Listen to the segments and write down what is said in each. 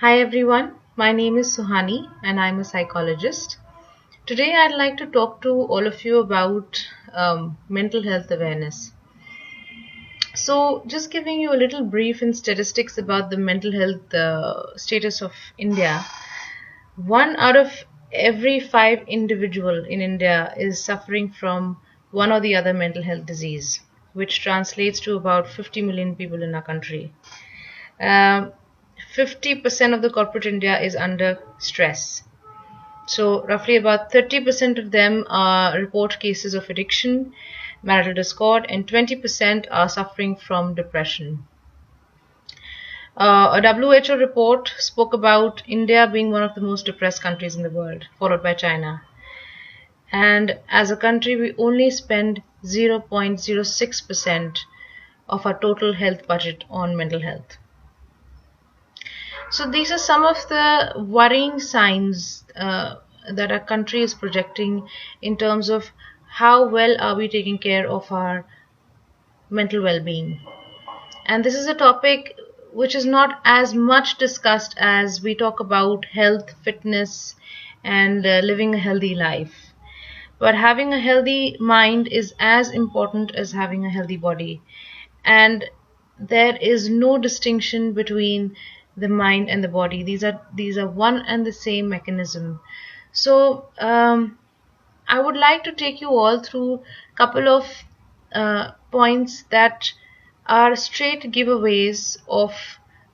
Hi everyone, my name is Suhani and I'm a psychologist. Today I'd like to talk to all of you about mental health awareness. So, just giving you a little brief in statistics about the mental health status of India. One out of every five individual in India is suffering from one or the other mental health disease, which translates to about 50 million people in our country. Um, 50% of the corporate India is under stress. So, roughly about 30% of them report cases of addiction, marital discord, and 20% are suffering from depression. A WHO report spoke about India being one of the most depressed countries in the world, followed by China. And as a country, we only spend 0.06% of our total health budget on mental health. So these are some of the worrying signs that our country is projecting in terms of how well are we taking care of our mental well-being. And this is a topic which is not as much discussed as we talk about health, fitness, and living a healthy life. But having a healthy mind is as important as having a healthy body. And there is no distinction between the mind and the body. These are one and the same mechanism. So I would like to take you all through a couple of points that are straight giveaways of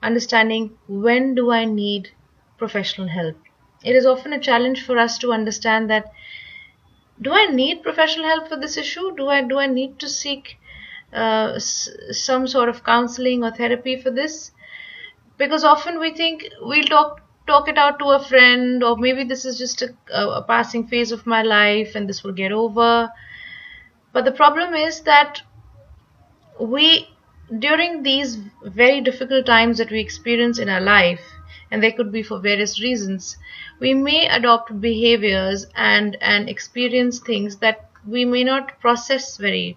understanding when do I need professional help. It is often a challenge for us to understand that do I need professional help for this issue? Do I need to seek some sort of counseling or therapy for this? Because often we think we'll talk it out to a friend, or maybe this is just a passing phase of my life and this will get over. But the problem is that we during these very difficult times that we experience in our life, and they could be for various reasons, we may adopt behaviors and experience things that we may not process very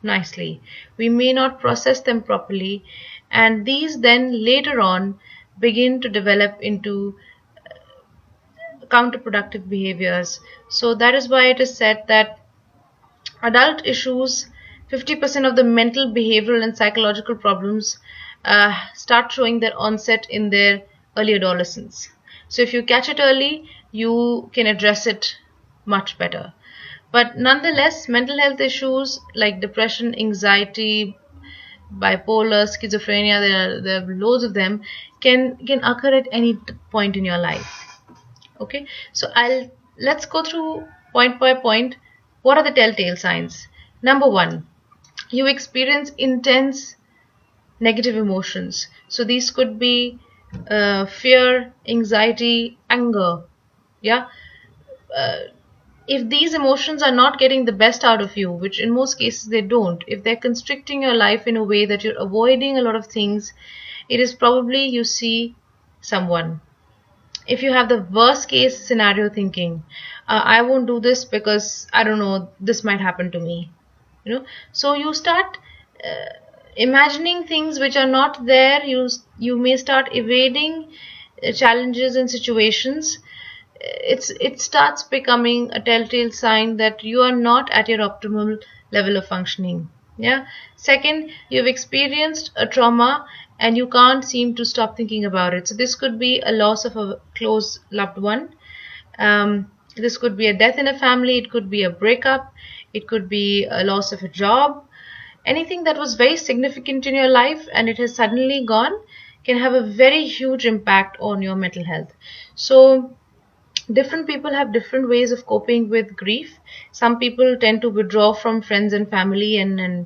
nicely. We may not process them properly, and these then later on begin to develop into counterproductive behaviors. So that is why it is said that adult issues, 50% of the mental, behavioral, and psychological problems start showing their onset in their early adolescence. So if you catch it early, you can address it much better. But nonetheless, mental health issues like depression, anxiety, bipolar, schizophrenia, there are loads of them, can occur at any point in your life. Okay, so let's go through point by point. What are the telltale signs? Number one, you experience intense negative emotions. So these could be fear, anxiety, anger. Yeah. If these emotions are not getting the best out of you, which in most cases they don't, if they're constricting your life in a way that you're avoiding a lot of things, it is probably you see someone. If you have the worst case scenario thinking, I won't do this because I don't know, this might happen to me. So you start imagining things which are not there. You may start evading challenges and situations. It starts becoming a telltale sign that you are not at your optimal level of functioning. Yeah. Second, you've experienced a trauma and you can't seem to stop thinking about it. So this could be a loss of a close loved one. This could be a death in a family. It could be a breakup. It could be a loss of a job. Anything that was very significant in your life and it has suddenly gone can have a very huge impact on your mental health. So different people have different ways of coping with grief. Some people tend to withdraw from friends and family and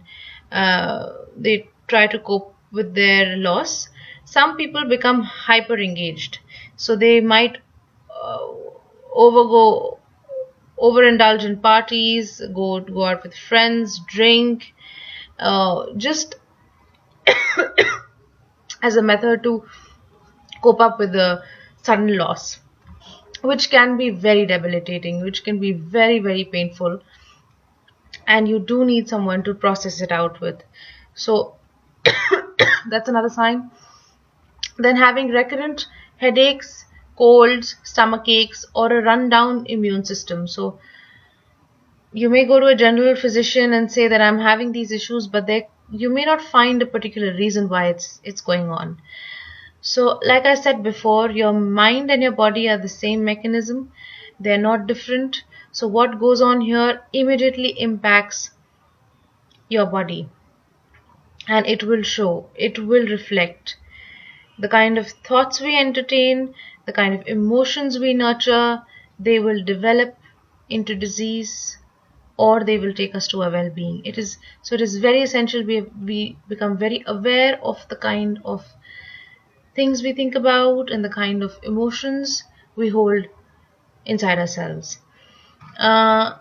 they try to cope with their loss. Some people become hyper engaged, so they might overindulge in parties, go out with friends, drink, just as a method to cope up with the sudden loss, which can be very debilitating, which can be very, very painful, and you do need someone to process it out with. So that's another sign. Then having recurrent headaches, colds, stomach aches, or a rundown immune system. So you may go to a general physician and say that I'm having these issues, but you may not find a particular reason why it's going on. So like I said before, your mind and your body are the same mechanism. They're not different. So what goes on here immediately impacts your body, and it will show, it will reflect. The kind of thoughts we entertain, the kind of emotions we nurture, they will develop into disease, or they will take us to our well-being. It is very essential we become very aware of the kind of things we think about and the kind of emotions we hold inside ourselves. Uh,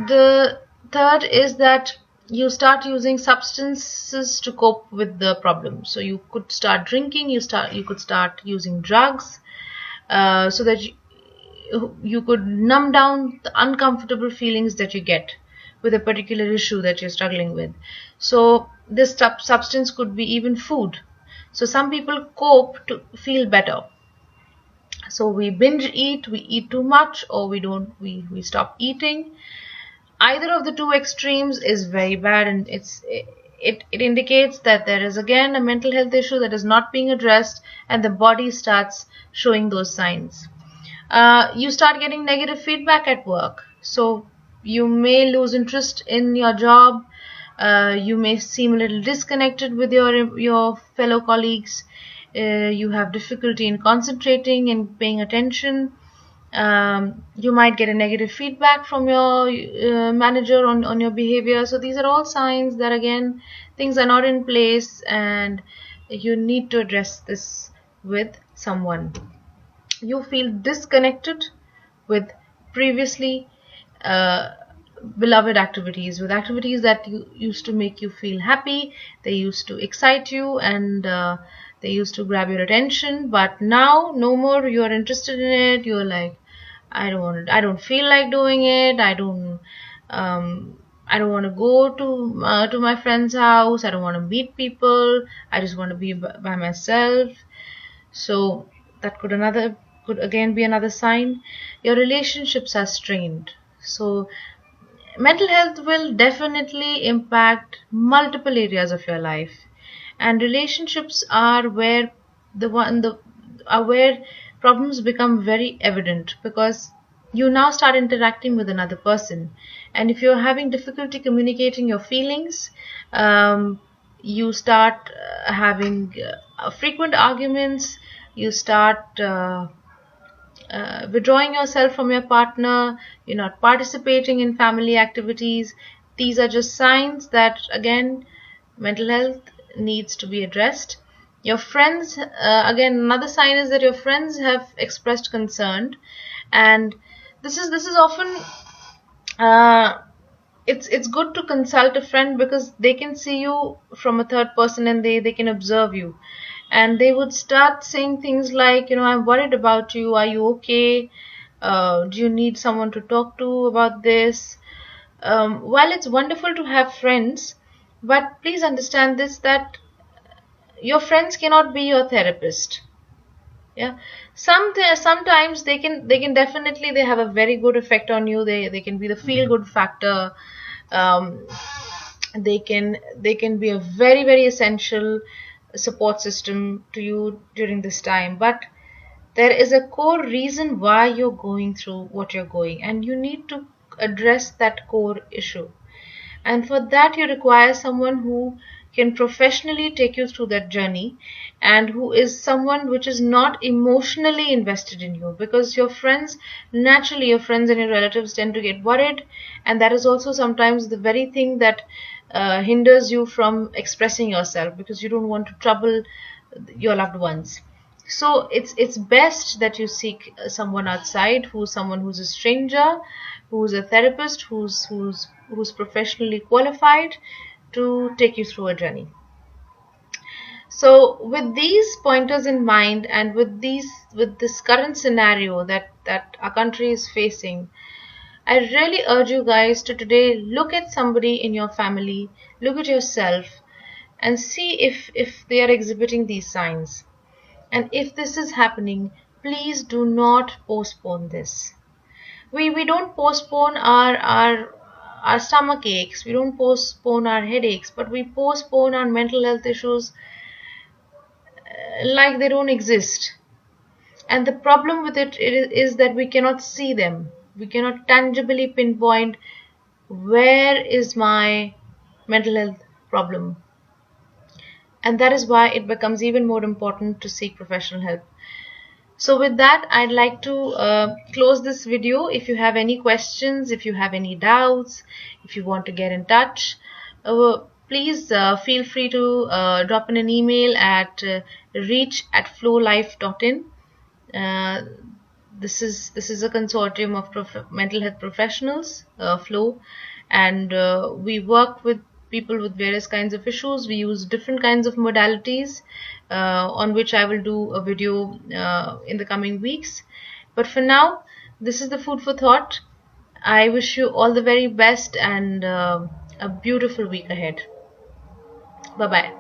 the third is that you start using substances to cope with the problem. So you could start drinking, you could start using drugs, so that you could numb down the uncomfortable feelings that you get with a particular issue that you're struggling with. So this substance could be even food. So some people cope to feel better. So we binge eat, we eat too much, or we stop eating. Either of the two extremes is very bad, and it indicates that there is again a mental health issue that is not being addressed, and the body starts showing those signs. You start getting negative feedback at work, so you may lose interest in your job. You may seem a little disconnected with your fellow colleagues. You have difficulty in concentrating and paying attention. You might get a negative feedback from your manager on your behavior. So these are all signs that again things are not in place, and you need to address this with someone. You feel disconnected with previously uh, beloved activities, with activities that used to make you feel happy, they used to excite you, and they used to grab your attention. But now no more, you are interested in it. You're like, I don't feel like doing it. I don't want to go to my friend's house. I don't want to meet people. I just want to be by myself. So that could again be another sign. Your relationships are strained. So mental health will definitely impact multiple areas of your life, and relationships are where the one the are where problems become very evident, because you now start interacting with another person, and if you're having difficulty communicating your feelings, you start having frequent arguments. You start withdrawing yourself from your partner. You're not participating in family activities. These are just signs that again mental health needs to be addressed. Your friends, again another sign is that your friends have expressed concern, and this is often uh, it's good to consult a friend, because they can see you from a third person, and they can observe you, and they would start saying things like, I'm worried about you, are you okay, do you need someone to talk to about this. While it's wonderful to have friends, but please understand this, that your friends cannot be your therapist. Yeah, sometimes they can definitely, they have a very good effect on you. They can be the feel good factor. um, they can be a very very essential support system to you during this time, but there is a core reason why you're going through what you're going, and you need to address that core issue. And for that, you require someone who can professionally take you through that journey, and who is someone which is not emotionally invested in you, because naturally your friends and your relatives tend to get worried, and that is also sometimes the very thing that hinders you from expressing yourself, because you don't want to trouble your loved ones. So it's best that you seek someone outside, who's a stranger, who's a therapist, who's professionally qualified to take you through a journey. So with these pointers in mind, and with this current scenario that our country is facing, I really urge you guys to today look at somebody in your family, look at yourself, and see if they are exhibiting these signs. And if this is happening, please do not postpone this. We don't postpone our stomach aches, we don't postpone our headaches, but we postpone our mental health issues like they don't exist. And the problem with it is that we cannot see them. We cannot tangibly pinpoint where is my mental health problem. And that is why it becomes even more important to seek professional help. So with that, I'd like to close this video. If you have any questions, if you have any doubts, if you want to get in touch, please feel free to drop in an email at reach@flowlife.in. Uh, this is a consortium of mental health professionals, Flow, and we work with people with various kinds of issues. We use different kinds of modalities, on which I will do a video in the coming weeks. But for now, this is the food for thought. I wish you all the very best and a beautiful week ahead. Bye bye.